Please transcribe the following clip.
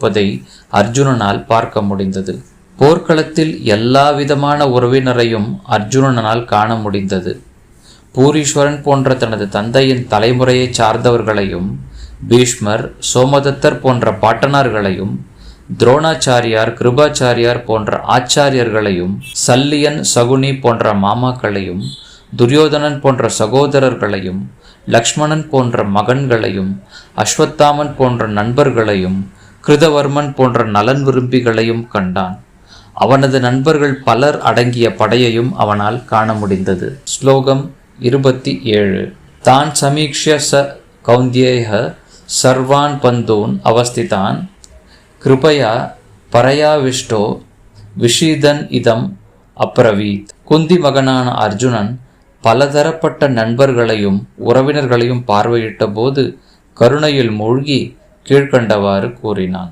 இருப்பதை அர்ஜுனனால் பார்க்க முடிந்தது. போர்க்களத்தில் எல்லா விதமான உறவினரையும் அர்ஜுனனால் காண முடிந்தது. பூரீஸ்வரன் போன்ற தனது தந்தையின் தலைமுறையை சார்ந்தவர்களையும், பீஷ்மர், சோமதத்தர் போன்ற பாட்டனார்களையும், துரோணாச்சாரியார், கிருபாச்சாரியார் போன்ற ஆச்சாரியர்களையும், சல்லியன், சகுனி போன்ற மாமாக்களையும், துரியோதனன் போன்ற சகோதரர்களையும், லக்ஷ்மணன் போன்ற மகன்களையும், அஸ்வத்தாமன் போன்ற நண்பர்களையும், கிருதவர்மன் போன்ற நலன் விரும்பிகளையும் கண்டான். அவனது நண்பர்கள் பலர் அடங்கிய படையையும் அவனால் காண முடிந்தது. ஸ்லோகம் 27. தான் சமீக்ஷ்ய ச கௌந்தியேஹ சர்வான் பந்தூன் அவஸ்திதான் கிருபயா பரயாவிஷ்டோ விஷீதன் இதம் அப்ரவீத். குந்தி மகனான அர்ஜுனன் பலதரப்பட்ட நண்பர்களையும் உறவினர்களையும் பார்வையிட்ட போது கருணையில் மூழ்கி கீழ்கண்டவாறு கூறினான்.